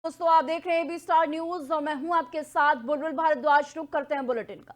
दोस्तों, आप देख रहे हैं एबी स्टार न्यूज और मैं हूं आपके साथ बुलबुल भारद्वाज। शुरू करते हैं बुलेटिन का।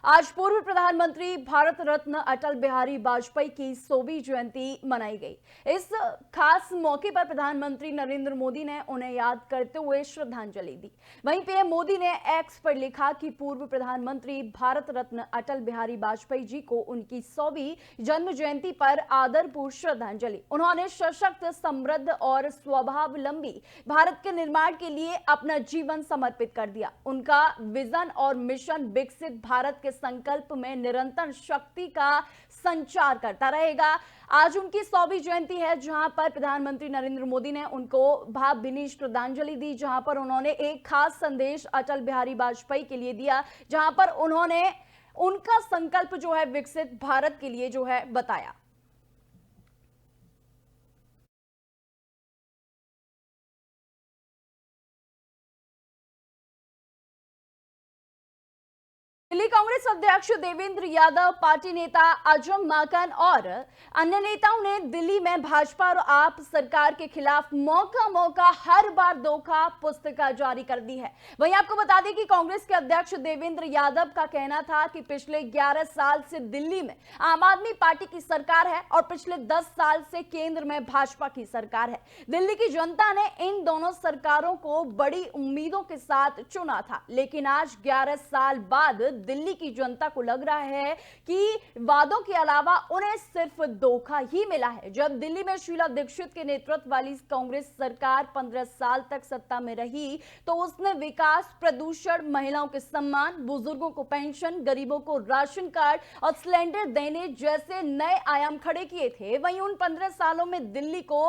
आज पूर्व प्रधानमंत्री भारत रत्न अटल बिहारी वाजपेयी की 100वीं जयंती मनाई गई। इस खास मौके पर प्रधानमंत्री नरेंद्र मोदी ने उन्हें याद करते हुए श्रद्धांजलि दी। वहीं पीएम मोदी ने एक्स पर लिखा कि पूर्व प्रधानमंत्री भारत रत्न अटल बिहारी वाजपेयी जी को उनकी 100वीं जन्म जयंती पर आदरपूर्वक श्रद्धांजलि। उन्होंने सशक्त, समृद्ध और स्वावलंबी भारत के निर्माण के लिए अपना जीवन समर्पित कर दिया। उनका विजन और मिशन विकसित भारत के संकल्प में निरंतर शक्ति का संचार करता रहेगा। आज उनकी 100वीं जयंती है, जहां पर प्रधानमंत्री नरेंद्र मोदी ने उनको भावभीनी श्रद्धांजलि दी, जहां पर उन्होंने एक खास संदेश अटल बिहारी वाजपेयी के लिए दिया, जहां पर उन्होंने उनका संकल्प जो है विकसित भारत के लिए जो है बताया। दिल्ली कांग्रेस अध्यक्ष देवेंद्र यादव, पार्टी नेता आजम माकन और अन्य नेताओं ने दिल्ली में भाजपा और आप सरकार के खिलाफ मौका मौका हर बार धोखा पुस्तिका जारी कर दी है। वहीं आपको बता दें कि कांग्रेस के अध्यक्ष देवेंद्र यादव का कहना था कि पिछले 11 साल से दिल्ली में आम आदमी पार्टी की सरकार है और पिछले 10 साल से केंद्र में भाजपा की सरकार है। दिल्ली की जनता ने इन दोनों सरकारों को बड़ी उम्मीदों के साथ चुना था, लेकिन आज 11 साल बाद दिल्ली की जनता को लग रहा है कि वादों के अलावा उन्हें सिर्फ धोखा ही मिला है। जब दिल्ली में शीला दीक्षित के नेतृत्व वाली कांग्रेस सरकार 15 साल तक सत्ता में रही तो उसने विकास, प्रदूषण, महिलाओं के सम्मान, बुजुर्गों को पेंशन, गरीबों को राशन कार्ड और सिलेंडर देने जैसे नए आयाम खड़े किए थे। वहीं उन 15 सालों में दिल्ली को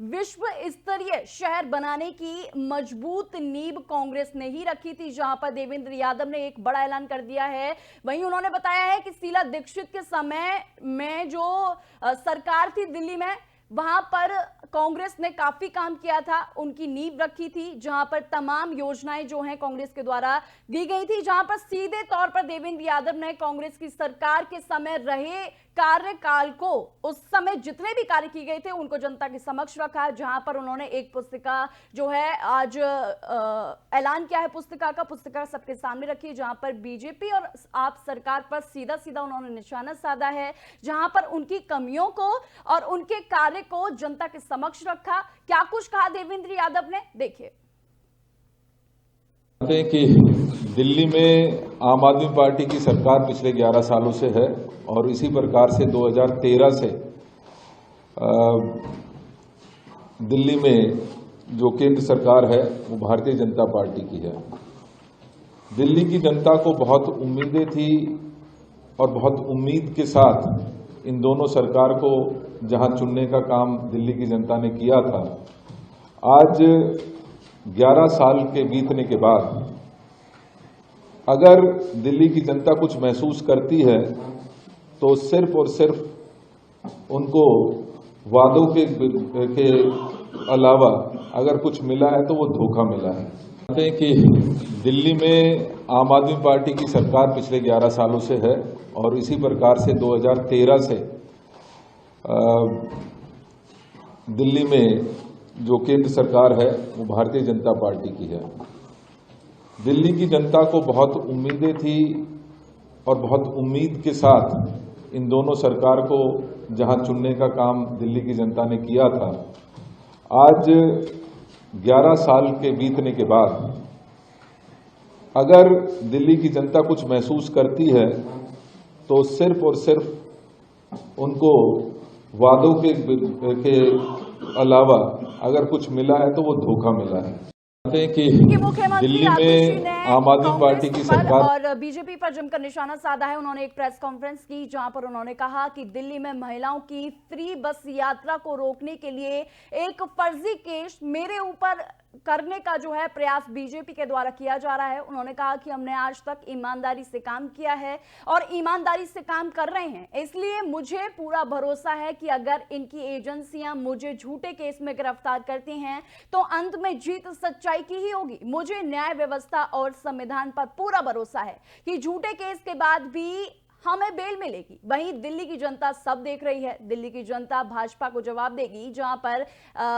विश्व स्तरीय शहर बनाने की मजबूत नींव कांग्रेस ने ही रखी थी, जहां पर देवेंद्र यादव ने एक बड़ा ऐलान कर दिया है। वहीं उन्होंने बताया है कि शीला दीक्षित के समय में जो सरकार थी दिल्ली में, वहां पर कांग्रेस ने काफी काम किया था, उनकी नींव रखी थी, जहां पर तमाम योजनाएं जो हैं कांग्रेस के द्वारा दी गई थी, जहां पर सीधे तौर पर देवेंद्र यादव ने कांग्रेस की सरकार के समय रहे कार्यकाल को, उस समय जितने भी कार्य किए गए थे उनको जनता के समक्ष रखा, जहां पर उन्होंने एक पुस्तिका जो है आज ऐलान किया है पुस्तिका सबके सामने रखी, जहां पर बीजेपी और आप सरकार पर सीधा सीधा उन्होंने निशाना साधा है, जहां पर उनकी कमियों को और उनके कार्य को जनता के समक्ष रखा। क्या कुछ कहा देवेंद्र यादव ने, देखिए। कि दिल्ली में आम आदमी पार्टी की सरकार पिछले 11 सालों से है और इसी प्रकार से 2013 से दिल्ली में जो केंद्र सरकार है वो भारतीय जनता पार्टी की है। दिल्ली की जनता को बहुत उम्मीदें थी और बहुत उम्मीद के साथ इन दोनों सरकार को जहां चुनने का काम दिल्ली की जनता ने किया था, आज 11 साल के बीतने के बाद अगर दिल्ली की जनता कुछ महसूस करती है तो सिर्फ और सिर्फ उनको वादों के अलावा अगर कुछ मिला है तो वो धोखा मिला है। कि दिल्ली में आम आदमी पार्टी की सरकार पिछले 11 सालों से है और इसी प्रकार से 2013 से दिल्ली में जो केंद्र सरकार है वो भारतीय जनता पार्टी की है। दिल्ली की जनता को बहुत उम्मीदें थी और बहुत उम्मीद के साथ इन दोनों सरकार को जहां चुनने का काम दिल्ली की जनता ने किया था, आज 11 साल के बीतने के बाद अगर दिल्ली की जनता कुछ महसूस करती है तो सिर्फ और सिर्फ उनको वादों के अलावा अगर कुछ मिला है तो वो धोखा मिला है। कि दिल्ली में आम आदमी पार्टी की सरकार और बीजेपी पर जमकर निशाना साधा है। उन्होंने एक प्रेस कॉन्फ्रेंस की, जहां पर उन्होंने कहा कि दिल्ली में महिलाओं की फ्री बस यात्रा को रोकने के लिए एक फर्जी केस मेरे ऊपर करने का जो है प्रयास बीजेपी के द्वारा किया जा रहा है। उन्होंने कहा कि हमने आज तक ईमानदारी से काम किया है और ईमानदारी से काम कर रहे हैं, इसलिए मुझे पूरा भरोसा है कि अगर इनकी एजेंसियां मुझे झूठे केस में गिरफ्तार करती हैं तो अंत में जीत सच्चाई की ही होगी। मुझे न्याय व्यवस्था और संविधान पर पूरा भरोसा है कि झूठे केस के बाद भी हमें बेल मिलेगी। वहीं दिल्ली की जनता सब देख रही है, दिल्ली की जनता भाजपा को जवाब देगी, जहां पर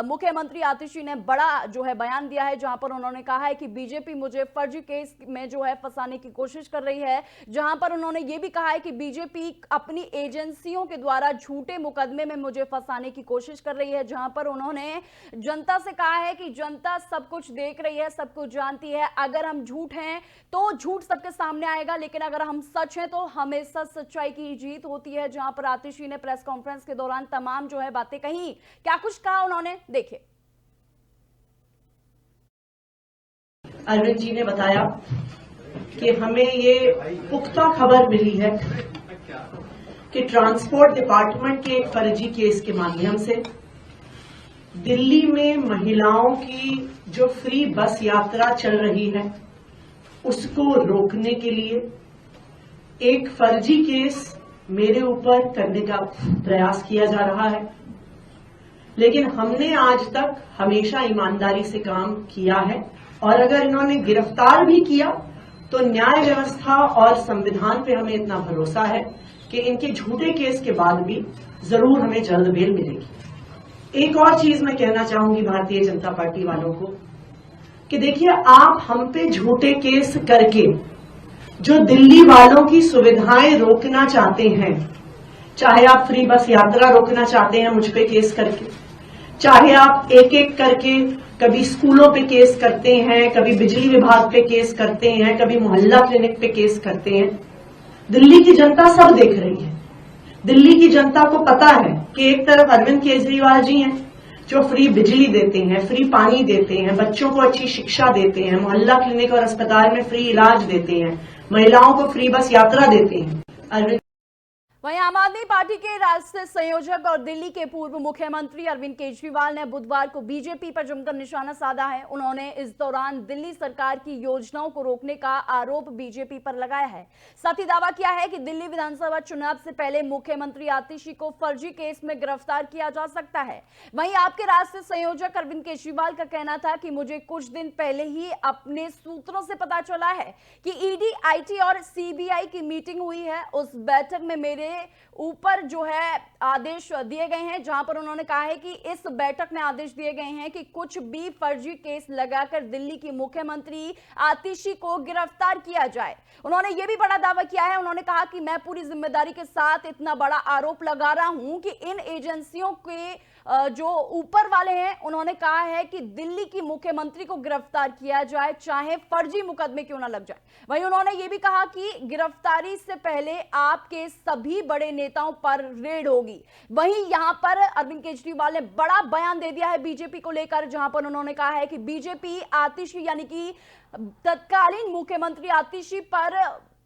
मुख्यमंत्री आतिशी ने बड़ा जो है बयान दिया है, जहां पर उन्होंने कहा है कि बीजेपी मुझे फर्जी केस में जो है फंसाने की कोशिश कर रही है, जहां पर उन्होंने ये भी कहा है कि बीजेपी अपनी एजेंसियों के द्वारा झूठे मुकदमे में मुझे फंसाने की कोशिश कर रही है, जहां पर उन्होंने जनता से कहा है कि जनता सब कुछ देख रही है, सब कुछ जानती है। अगर हम झूठ हैं तो झूठ सबके सामने आएगा, लेकिन अगर हम सच हैं तो हमेशा सच्चाई की जीत होती है। जहां पर आतिशी ने प्रेस कॉन्फ्रेंस के दौरान तमाम जो है बातें कही, क्या कुछ कहा उन्होंने, देखिए। अरविंद जी ने बताया कि हमें ये पुख्ता खबर मिली है कि ट्रांसपोर्ट डिपार्टमेंट के एक फर्जी केस के माध्यम से दिल्ली में महिलाओं की जो फ्री बस यात्रा चल रही है उसको रोकने के लिए एक फर्जी केस मेरे ऊपर करने का प्रयास किया जा रहा है। लेकिन हमने आज तक हमेशा ईमानदारी से काम किया है, और अगर इन्होंने गिरफ्तार भी किया तो न्याय व्यवस्था और संविधान पे हमें इतना भरोसा है कि इनके झूठे केस के बाद भी जरूर हमें जल्द बेल मिलेगी। एक और चीज मैं कहना चाहूंगी भारतीय जनता पार्टी वालों को कि देखिए, आप हम पे झूठे केस करके जो दिल्ली वालों की सुविधाएं रोकना चाहते हैं, चाहे आप फ्री बस यात्रा रोकना चाहते हैं मुझ पे केस करके, चाहे आप एक एक करके कभी स्कूलों पे केस करते हैं, कभी बिजली विभाग पे केस करते हैं, कभी मोहल्ला क्लिनिक पे केस करते हैं, दिल्ली की जनता सब देख रही है। दिल्ली की जनता को पता है कि एक तरफ अरविंद केजरीवाल जी हैं जो फ्री बिजली देते हैं, फ्री पानी देते हैं, बच्चों को अच्छी शिक्षा देते हैं, मोहल्ला क्लिनिक और अस्पताल में फ्री इलाज देते हैं, महिलाओं को फ्री बस यात्रा देते हैं। अरविंद वहीं आम आदमी पार्टी के राष्ट्रीय संयोजक और दिल्ली के पूर्व मुख्यमंत्री अरविंद केजरीवाल ने बुधवार को बीजेपी पर जमकर निशाना साधा है। उन्होंने इस दौरान दिल्ली सरकार की योजनाओं को रोकने का आरोप बीजेपी पर लगाया है। साथ ही दावा किया है कि दिल्ली विधानसभा चुनाव से पहले मुख्यमंत्री आतिशी को फर्जी केस में गिरफ्तार किया जा सकता है। वहीं आपके राष्ट्रीय संयोजक अरविंद केजरीवाल का कहना था कि मुझे कुछ दिन पहले ही अपने सूत्रों से पता चला है कि ईडी, आईटी और सीबीआई की मीटिंग हुई है। उस बैठक में मेरे ऊपर जो है आदेश दिए गए हैं, जहां पर उन्होंने कहा है कि इस बैठक में आदेश दिए गए हैं कि कुछ भी फर्जी केस लगाकर दिल्ली की मुख्यमंत्री आतिशी को गिरफ्तार किया जाए। उन्होंने यह भी बड़ा दावा किया है, उन्होंने कहा कि मैं पूरी जिम्मेदारी के साथ इतना बड़ा आरोप लगा रहा हूं कि इन एजेंसियों के जो ऊपर वाले हैं, उन्होंने कहा है कि दिल्ली की मुख्यमंत्री को गिरफ्तार किया जाए, चाहे फर्जी मुकदमे क्यों ना लग जाए। वहीं उन्होंने ये भी कहा कि गिरफ्तारी से पहले आपके सभी बड़े नेताओं पर रेड होगी। वहीं यहां पर अरविंद केजरीवाल ने बड़ा बयान दे दिया है बीजेपी को लेकर, जहां पर उन्होंने कहा है कि बीजेपी आतिशी यानी कि तत्कालीन मुख्यमंत्री आतिशी पर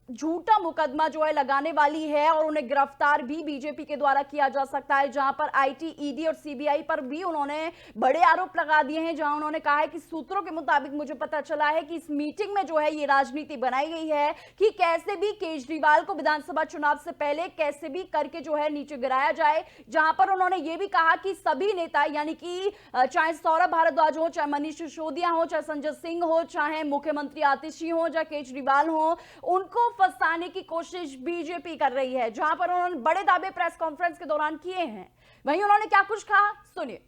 झूठा मुकदमा जो है लगाने वाली है और उन्हें गिरफ्तार भी बीजेपी के द्वारा किया जा सकता है। जहां पर आईटी, ईडी और सीबीआई पर भी उन्होंने बड़े आरोप लगा दिए हैं, जहां उन्होंने कहा है कि सूत्रों के मुताबिक मुझे पता चला है कि इस मीटिंग में जो है ये राजनीति बनाई गई है कि कैसे भी केजरीवाल को विधानसभा चुनाव से पहले कैसे भी करके जो है नीचे गिराया जाए। जहां पर उन्होंने ये भी कहा कि सभी नेता यानी कि चाहे सौरभ भारद्वाज हो, चाहे मनीष सिसोदिया हो, चाहे संजय सिंह हो, चाहे मुख्यमंत्री आतिशी हो, चाहे केजरीवाल हो, उनको फंसाने की कोशिश बीजेपी कर रही है। जहां पर उन्होंने बड़े दावे प्रेस कॉन्फ्रेंस के दौरान किए हैं। वहीं उन्होंने क्या कुछ कहा, सुनिए।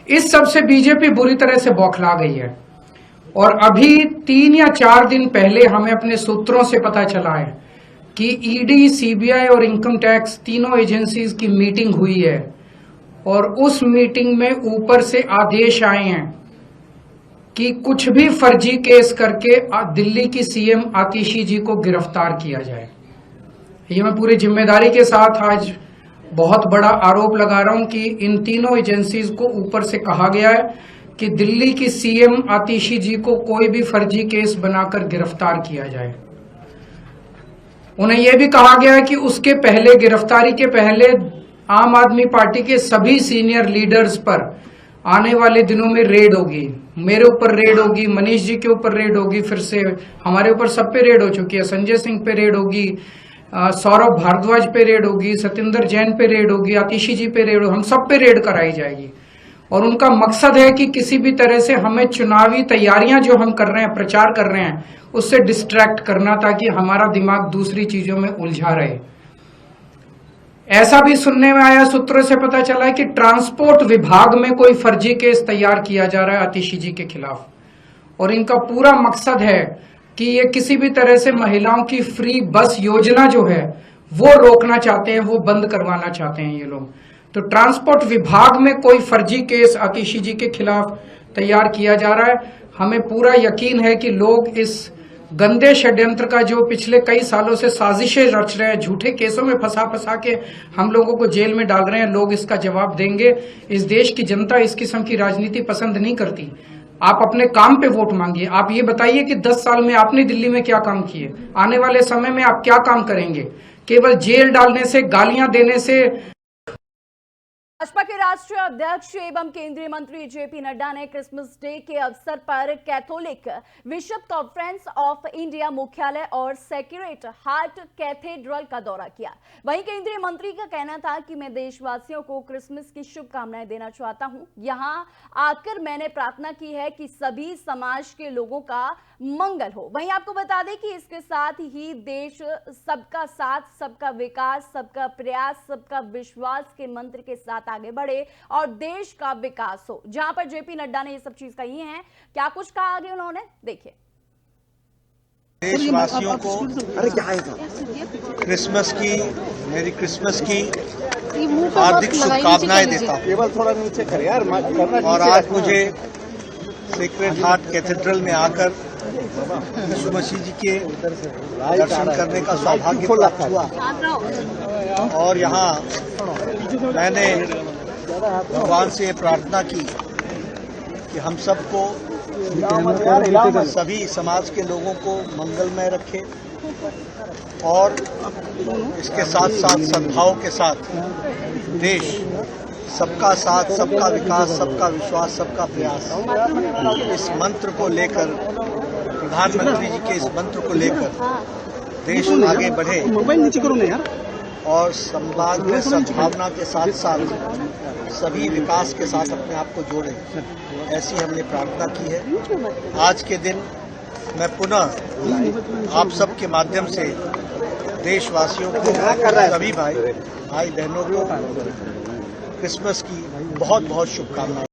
इस सब से बीजेपी बुरी तरह से बौखला गई है और अभी 3 या 4 दिन पहले हमें अपने सूत्रों से पता चला है कि ईडी, सीबीआई और इनकम टैक्स तीनों एजेंसीज की मीटिंग हुई है और उस मीटिंग में ऊपर से आदेश आए हैं कि कुछ भी फर्जी केस करके दिल्ली की सीएम आतिशी जी को गिरफ्तार किया जाए। ये मैं पूरी जिम्मेदारी के साथ आज बहुत बड़ा आरोप लगा रहा हूं कि इन तीनों एजेंसीज को ऊपर से कहा गया है कि दिल्ली की सीएम आतिशी जी को कोई भी फर्जी केस बनाकर गिरफ्तार किया जाए। उन्हें यह भी कहा गया है कि उसके पहले, गिरफ्तारी के पहले, आम आदमी पार्टी के सभी सीनियर लीडर्स पर आने वाले दिनों में रेड होगी। मेरे ऊपर रेड होगी, मनीष जी के ऊपर रेड होगी, फिर से हमारे ऊपर सब पे रेड हो चुकी है, संजय सिंह पे रेड होगी, सौरभ भारद्वाज पे रेड होगी, सत्येंद्र जैन पे रेड होगी, आतिशी जी पे रेड होगी, हम सब पे रेड कराई जाएगी। और उनका मकसद है कि किसी भी तरह से हमें चुनावी तैयारियां जो हम कर रहे हैं, प्रचार कर रहे हैं, उससे डिस्ट्रैक्ट करना, ताकि हमारा दिमाग दूसरी चीजों में उलझा रहे। ऐसा भी सुनने में आया, सूत्रों से पता चला है कि ट्रांसपोर्ट विभाग में कोई फर्जी केस तैयार किया जा रहा है आतिशी जी के खिलाफ, और इनका पूरा मकसद है कि ये किसी भी तरह से महिलाओं की फ्री बस योजना जो है वो रोकना चाहते हैं, वो बंद करवाना चाहते हैं ये लोग। तो ट्रांसपोर्ट विभाग में कोई फर्जी केस आतिशी जी के खिलाफ तैयार किया जा रहा है। हमें पूरा यकीन है कि लोग इस गंदे षड्यंत्र का, जो पिछले कई सालों से साजिशें रच रहे हैं, झूठे केसों में फंसा के हम लोगों को जेल में डाल रहे हैं, लोग इसका जवाब देंगे। इस देश की जनता इस किस्म की राजनीति पसंद नहीं करती। आप अपने काम पे वोट मांगिए। आप ये बताइए कि 10 साल में आपने दिल्ली में क्या काम किए, आने वाले समय में आप क्या काम करेंगे। केवल जेल डालने से, गालियां देने से। भाजपा के राष्ट्रीय अध्यक्ष एवं केंद्रीय मंत्री जेपी नड्डा ने क्रिसमस डे के अवसर पर Catholic bishop conference of India मुख्यालय और सेक्रेट हार्ट कैथेड्रल का दौरा किया। वहीं केंद्रीय मंत्री का कहना था कि मैं देशवासियों को क्रिसमस की शुभकामनाएं देना चाहता हूं। यहां आकर मैंने प्रार्थना की है कि सभी समाज के लोगों का मंगल हो। वहीं आपको बता दें कि इसके साथ ही देश सबका साथ, सबका विकास, सबका प्रयास, सबका विश्वास के मंत्र के साथ आगे बढ़े और देश का विकास हो। जहां पर जेपी नड्डा ने ये सब चीज कही है, क्या कुछ कहा आगे उन्होंने, देखिए। देशवासियों को क्रिसमस की, मेरी क्रिसमस की हार्दिक शुभकामनाएं देता हूं। केवल थोड़ा नीचे कर यार, और आज मुझे सेक्रेट हार्ट कैथेड्रल में आकर यीशु मसीह जी के दर्शन करने का सौभाग्य प्राप्त हुआ। और यहाँ मैंने भगवान से प्रार्थना की कि हम सबको, सभी समाज के लोगों को मंगलमय रखे और इसके साथ साथ सद्भाव के साथ देश सबका साथ, सबका विकास, सबका विश्वास, सबका प्रयास, इस मंत्र को लेकर, प्रधानमंत्री जी के इस मंत्र को लेकर देश आगे बढ़े मोबाइल नीचे करो ना यार, और समाज में सद्भावना के साथ साथ सभी विकास के साथ अपने आप को जोड़े, ऐसी हमने प्रार्थना की है। आज के दिन मैं पुनः आप सबके माध्यम से देशवासियों को, सभी भाई बहनों को क्रिसमस की बहुत बहुत शुभकामनाएं।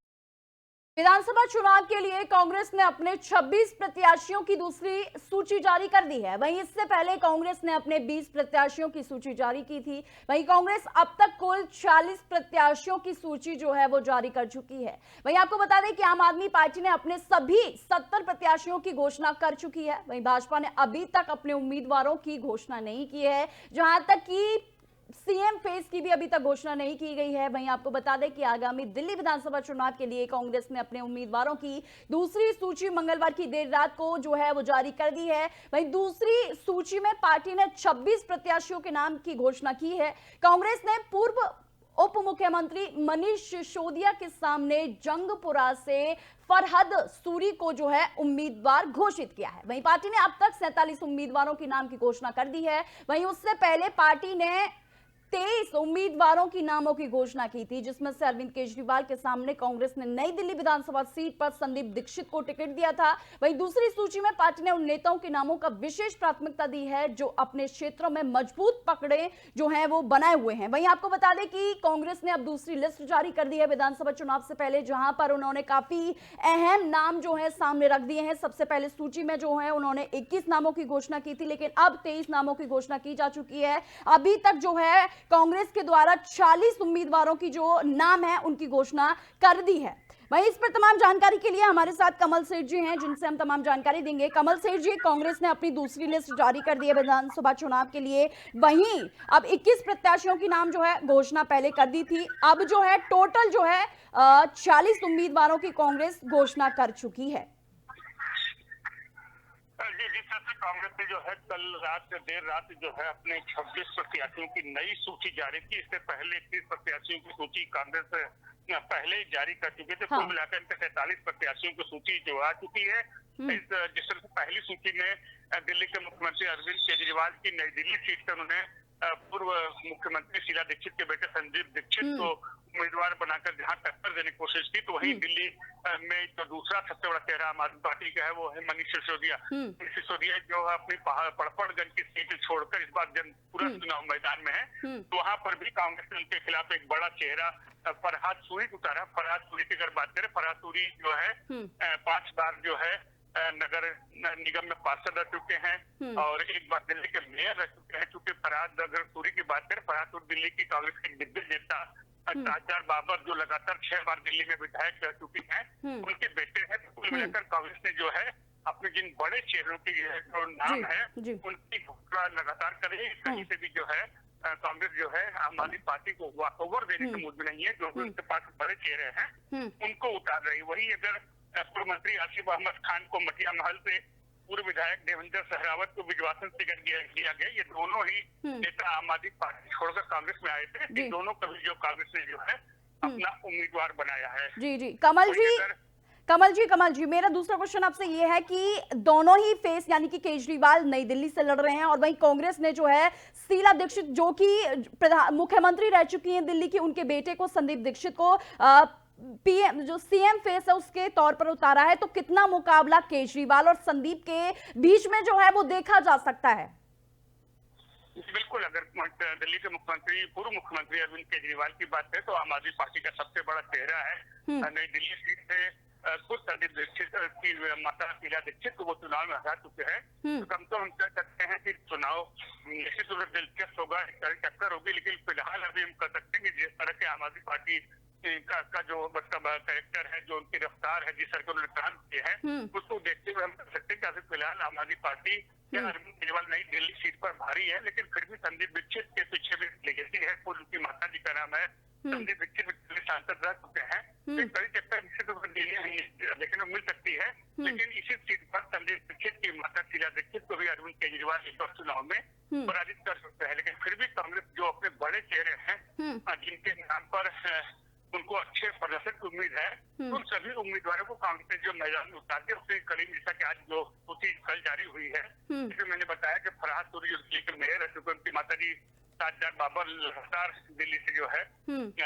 विधानसभा चुनाव के लिए कांग्रेस ने अपने 26 प्रत्याशियों की दूसरी सूची जारी कर दी है। वहीं इससे पहले कांग्रेस ने अपने 20 प्रत्याशियों की सूची जारी की थी। वहीं कांग्रेस अब तक कुल 40 प्रत्याशियों की सूची जो है वो जारी कर चुकी है। वहीं आपको बता दें कि आम आदमी पार्टी ने अपने सभी 70 प्रत्याशियों की घोषणा कर चुकी है। वहीं भाजपा ने अभी तक अपने उम्मीदवारों की घोषणा नहीं की है, जहां तक कि सीएम फेस की भी अभी तक घोषणा नहीं की गई है। वहीं आपको बता दें कि आगामी दिल्ली विधानसभा चुनाव के लिए कांग्रेस ने अपने उम्मीदवारों की दूसरी सूची मंगलवार की देर रात को जो है वो जारी कर दी है। वहीं दूसरी सूची में पार्टी ने 26 प्रत्याशियों के नाम की घोषणा की है। कांग्रेस ने पूर्व उप मुख्यमंत्री मनीष सिसोदिया के सामने जंगपुरा से फरहद सूरी को जो है उम्मीदवार घोषित किया है। वहीं पार्टी ने अब तक 47 उम्मीदवारों के नाम की घोषणा कर दी है। वहीं उससे पहले पार्टी ने 23 उम्मीदवारों की नामों की घोषणा की थी, जिसमें से अरविंद केजरीवाल के सामने कांग्रेस ने नई दिल्ली विधानसभा सीट पर संदीप दीक्षित को टिकट दिया था। वहीं दूसरी सूची में पार्टी ने उन नेताओं के नामों का विशेष प्राथमिकता दी है जो अपने क्षेत्रों में मजबूत पकड़े जो हैं वो बनाए हुए हैं। वहीं आपको बता दें कि कांग्रेस ने अब दूसरी लिस्ट जारी कर दी है विधानसभा चुनाव से पहले, जहां पर उन्होंने काफी अहम नाम जो है सामने रख दिए हैं। सबसे पहले सूची में जो है उन्होंने 21 नामों की घोषणा की थी, लेकिन अब 23 नामों की घोषणा की जा चुकी है। अभी तक जो है कांग्रेस के द्वारा 40 उम्मीदवारों की जो नाम है उनकी घोषणा कर दी है। वहीं इस पर तमाम जानकारी के लिए हमारे साथ कमल सेठ जी हैं, जिनसे हम तमाम जानकारी देंगे। कमल सेठ जी, कांग्रेस ने अपनी दूसरी लिस्ट जारी कर दी है विधानसभा चुनाव के लिए। वहीं अब 21 प्रत्याशियों की नाम जो है घोषणा पहले कर दी थी, अब जो है टोटल जो है 40 उम्मीदवारों की कांग्रेस घोषणा कर चुकी है। कांग्रेस ने जो है कल रात देर रात जो है अपने 26 प्रत्याशियों की नई सूची जारी की। इससे पहले 30 प्रत्याशियों की सूची कांग्रेस पहले ही जारी कर चुके थे। कुल मिलाकर इनके 47 प्रत्याशियों की सूची जो आ चुकी है। जिस तरह से पहली सूची में दिल्ली के मुख्यमंत्री अरविंद केजरीवाल की नई दिल्ली सीट से उन्होंने पूर्व मुख्यमंत्री शीला दीक्षित के बेटे संदीप दीक्षित को उम्मीदवार बनाकर जहां टक्कर देने की कोशिश की, तो वहीं दिल्ली में जो दूसरा सबसे बड़ा चेहरा आम आदमी पार्टी का है वो है मनीष सिसोदिया। मनीष सिसोदिया जो अपनी पड़पड़गंज की सीट छोड़कर इस बार पूरा चुनाव मैदान में है, तो वहां पर भी कांग्रेस ने उनके खिलाफ एक बड़ा चेहरा फरहाद सूरी को उतारा। फरहाद सूरी की अगर बात करें, फरहाद सूरी जो है 5 बार जो है नगर निगम में पार्षद रह चुके हैं और एक बार दिल्ली के मेयर रह चुके हैं। चूंकि फरहाद अगर सूरी की बात करें, फरहाद सूरी दिल्ली की कांग्रेस के दिग्गज नेता ताजदार बाबर जो लगातार 6 बार दिल्ली में विधायक रह चुके हैं, उनके बेटे हैं। तो कुल मिलाकर कांग्रेस ने जो है अपने जिन बड़े चेहरों की जो नाम है उनकी घोषणा लगातार कर रही है। कहीं से भी जो है कांग्रेस जो है आम आदमी पार्टी को वॉकओवर देने के मूड में नहीं है। जो भी उनके पास बड़े चेहरे हैं उनको उतार रही। वही अगर पूर्व मंत्री आसिफ अहमद खान को मटिया महल से पूर्व विधायक देवेंद्र सहरावत को विजवासन टिकट दिया गया, ये दोनों ही नेता आम आदमी पार्टी छोड़कर कांग्रेस में आए थे। इन दोनों का भी जो कांग्रेस ने जो है अपना उम्मीदवार बनाया है। जी कमल जी मेरा दूसरा क्वेश्चन आपसे ये है कि दोनों ही फेस यानी कि केजरीवाल नई दिल्ली से लड़ रहे हैं और वहीं कांग्रेस ने जो है शीला दीक्षित जो कि मुख्यमंत्री रह चुकी हैं दिल्ली की, उनके बेटे को संदीप दीक्षित को पीएम जो सीएम फेस है उसके तौर पर उतारा है। तो कितना मुकाबला केजरीवाल और संदीप के बीच में जो है वो देखा जा सकता है? बिल्कुल, अगर दिल्ली के पूर्व मुख्यमंत्री अरविंद केजरीवाल की बात करें तो आम आदमी पार्टी का सबसे बड़ा चेहरा है। नई दिल्ली सीट से खुद संदीप दीक्षित की माता शीला दीक्षित को वो चुनाव में हरा चुके हैं। तो कम तो हम कह सकते हैं कि चुनाव निश्चित रूप से दिलचस्प होगा, टक्कर होगी। लेकिन फिलहाल अभी हम कह सकते हैं कि जिस तरह के आम आदमी पार्टी का जो मतलब कैरेक्टर है, जो उनकी रफ्तार है, जिस तरह के उन्होंने काम किए हैं, उसको देखते हुए हम कह सकते हैं कि अभी फिलहाल आम आदमी पार्टी या अरविंद केजरीवाल नई दिल्ली सीट पर भारी है। लेकिन फिर भी संदीप दीक्षित के पीछे भी लेगेसी है। उनकी माता जी का नाम है संदीप दीक्षित, सांसद रह चुके हैं। एक बड़ी टक्कर निश्चित रूप से देखने को मिल सकती है। लेकिन इसी सीट पर संदीप दीक्षित की माता शीला दीक्षित को भी अरविंद केजरीवाल इस बार चुनाव में पराजित कर सकते हैं। लेकिन फिर भी कांग्रेस जो अपने बड़े चेहरे हैं जिनके नाम पर उनको अच्छे प्रदर्शन की उम्मीद है, उन सभी उम्मीदवारों को कांग्रेस ने जो मैदान में उतार दिया उसकी कड़ी जैसा कि आज जो सूची कल जारी हुई है, जिसमें मैंने बताया कि फरहाद सूरी जो दिल्ली के मेयर है, क्योंकि उनकी माता जी ताजदार बाबर लगातार दिल्ली से जो है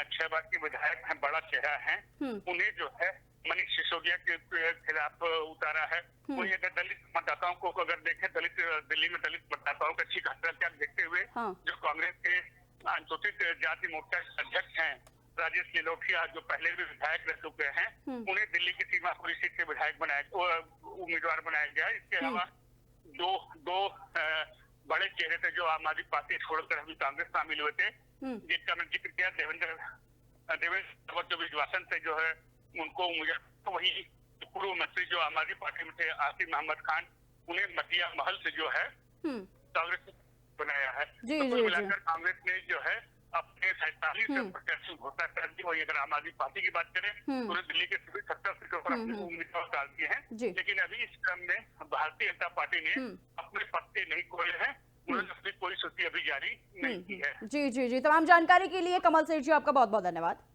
6 बार की विधायक है, बड़ा चेहरा है, उन्हें जो है मनीष सिसोदिया के खिलाफ उतारा है। वही अगर दलित मतदाताओं को अगर देखें, दिल्ली में दलित मतदाताओं का अच्छी खासा देखते हुए जो कांग्रेस के अनुसूचित जाति मोर्चा के अध्यक्ष हैं राजेश लिलोठिया, जो पहले भी विधायक रह चुके हैं, उन्हें दिल्ली की सीमापुरी सीट से उम्मीदवार बनाया गया। इसके अलावा दो बड़े चेहरे थे जो आम आदमी पार्टी छोड़कर अभी कांग्रेस शामिल हुए थे, जिनका मैंने जिक्र किया, देवेंद्र जो विजवासन से जो है उनको तो वही पूर्व मंत्री जो आम आदमी पार्टी में थे आसिफ अहमद खान, उन्हें मटिया महल से जो है कांग्रेस ने बनाया है। तो कुल मिलाकर कांग्रेस ने जो है अपने 47 प्रत्याशी घोषणा कर दी। वही अगर आम आदमी पार्टी की बात करें तो दिल्ली के सभी 70 सीटों पर अपने उम्मीदवार डाल दिए हैं। लेकिन अभी इस क्रम में भारतीय जनता पार्टी ने अपने पत्ते नहीं खोले हैं, उन्होंने अपनी कोई सूची अभी जारी नहीं की है। जी तमाम जानकारी के लिए कमल सेठ जी आपका बहुत बहुत धन्यवाद।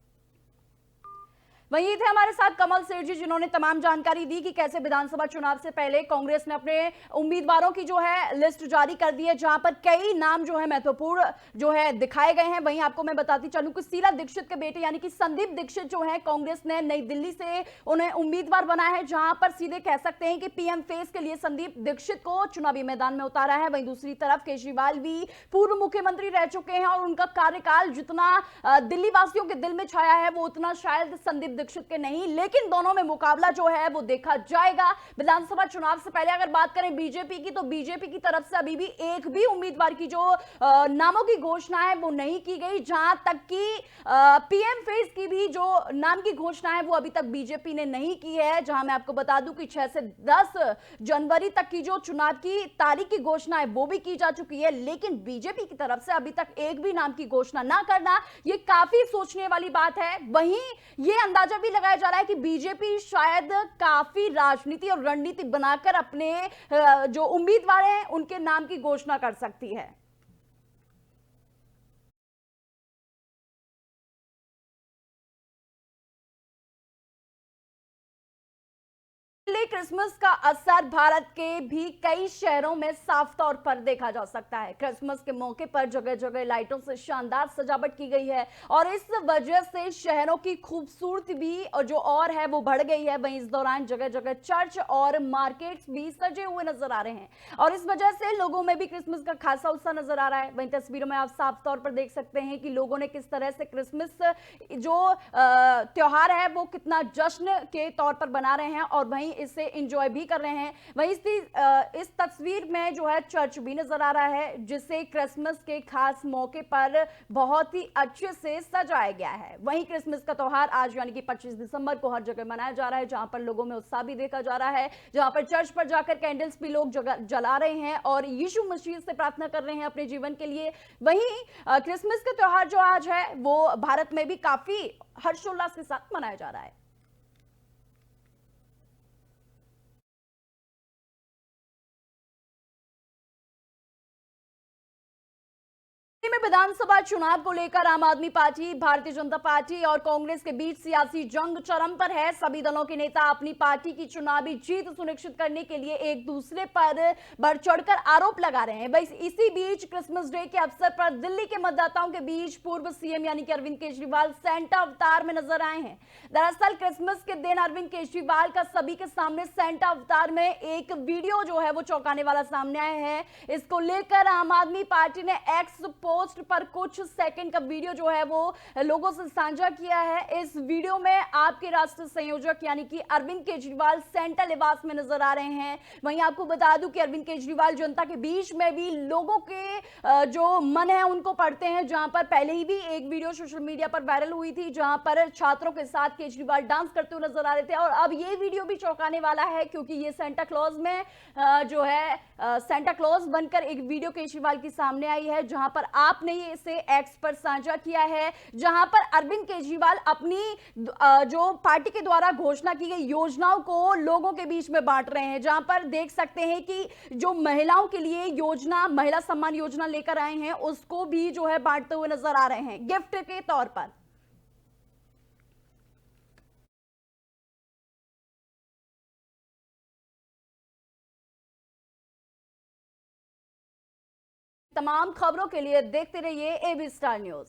वहीं थे हमारे साथ कमल सेठ जी, जिन्होंने तमाम जानकारी दी कि कैसे विधानसभा चुनाव से पहले कांग्रेस ने अपने उम्मीदवारों की जो है लिस्ट जारी कर दी है, जहां पर कई नाम जो है महत्वपूर्ण जो है दिखाए गए हैं। वहीं आपको मैं बताती चलूं कि शीला दीक्षित के बेटे यानी कि संदीप दीक्षित जो है कांग्रेस ने नई दिल्ली से उन्हें उम्मीदवार बनाया है, जहां पर सीधे कह सकते हैं कि पीएम फेस के लिए संदीप दीक्षित को चुनावी मैदान में उतारा है। वहीं दूसरी तरफ केजरीवाल भी पूर्व मुख्यमंत्री रह चुके हैं और उनका कार्यकाल जितना दिल्ली वासियों के दिल में छाया है वो उतना शायद संदीप दीक्षित के नहीं। लेकिन दोनों में मुकाबला जो है वो देखा जाएगा विधानसभा चुनाव से पहले। अगर बात करें बीजेपी की, तो बीजेपी की तरफ से अभी भी एक भी उम्मीदवार की जो नामों की घोषणा है वो नहीं की गई, जहां तक कि पीएम फेस की भी जो नाम की घोषणा है वो अभी तक बीजेपी ने नहीं की है। जहां मैं आपको बता दूं कि 6 से 10 जनवरी तक की जो चुनाव की तारीख की घोषणा है वो भी की जा चुकी है, लेकिन बीजेपी की तरफ से अभी तक एक भी नाम की घोषणा ना करना ये काफी सोचने वाली बात है। वहीं ये अंदाजा भी लगाया जा रहा है कि बीजेपी शायद काफी राजनीति और रणनीति बनाकर अपने जो उम्मीदवार हैं उनके नाम की घोषणा कर सकती है। क्रिसमस का असर भारत के भी कई शहरों में साफ तौर पर देखा जा सकता है। क्रिसमस के मौके पर जगह जगह लाइटों से शानदार सजावट की गई है और इस वजह से शहरों की खूबसूरती भी और है वो बढ़ गई है। वहीं इस दौरान जगह जगह चर्च और मार्केट्स भी सजे हुए नजर आ रहे हैं और इस वजह से लोगों में भी क्रिसमस का खासा उत्साह नजर आ रहा है। वहीं तस्वीरों में आप साफ तौर पर देख सकते हैं कि लोगों ने किस तरह से क्रिसमस जो त्योहार है वो कितना जश्न के तौर पर बना रहे हैं और वहीं इसे एंजॉय भी कर रहे हैं। वहीं इस तस्वीर में जो है चर्च भी नजर आ रहा है जिसे क्रिसमस के खास मौके पर बहुत ही अच्छे से सजाया गया है। वहीं क्रिसमस का त्योहार आज यानी कि 25 दिसंबर को हर जगह मनाया जा रहा है, जहां पर लोगों में उत्साह भी देखा जा रहा है, जहां पर चर्च पर जाकर कैंडल्स भी लोग जला रहे हैं और यीशु मसीह से प्रार्थना कर रहे हैं अपने जीवन के लिए। वहीं क्रिसमस का त्योहार जो आज है वो भारत में भी काफी हर्षोल्लास के साथ मनाया जा रहा है। में विधानसभा चुनाव को लेकर आम आदमी पार्टी, भारतीय जनता पार्टी और कांग्रेस के बीच सियासी जंग चरम पर है। सभी दलों के नेता अपनी पार्टी की चुनावी जीत सुनिश्चित करने के लिए एक दूसरे पर बढ़ चढ़कर आरोप लगा रहे हैं। वहीं इसी बीच क्रिसमस डे के अवसर पर दिल्ली के मतदाताओं के बीच पूर्व सीएम यानी कि अरविंद केजरीवाल सेंटा अवतार में नजर आए हैं। दरअसल क्रिसमस के दिन अरविंद केजरीवाल का सभी के सामने सेंटा अवतार में एक वीडियो जो है वो चौंकाने वाला सामने आया है। इसको लेकर आम आदमी पार्टी ने एक्स पोस्ट पर कुछ सेकंड का वीडियो जो है वो लोगों से साझा किया है। इस वीडियो में आपके राष्ट्रीय संयोजक यानी कि अरविंद केजरीवाल सेंटा लिबास में नजर आ रहे हैं। वहीं आपको बता दूं कि अरविंद केजरीवाल जनता के बीच में भी लोगों के जो मन है उनको पढ़ते हैं, जहां पर पहले ही भी एक वीडियो सोशल मीडिया पर वायरल हुई थी जहां पर छात्रों के साथ केजरीवाल डांस करते हुए नजर आ रहे थे और अब ये वीडियो भी चौंकाने वाला है क्योंकि ये सेंटा क्लॉज में जो है सेंटा क्लॉज बनकर एक वीडियो केजरीवाल की सामने आई है जहां पर आपने इसे एक्स पर साझा किया है, जहां पर अरविंद केजरीवाल अपनी जो पार्टी के द्वारा घोषणा की गई योजनाओं को लोगों के बीच में बांट रहे हैं। जहां पर देख सकते हैं कि जो महिलाओं के लिए योजना, महिला सम्मान योजना लेकर आए हैं उसको भी जो है बांटते हुए नजर आ रहे हैं गिफ्ट के तौर पर। तमाम खबरों के लिए देखते रहिए एबी स्टार न्यूज।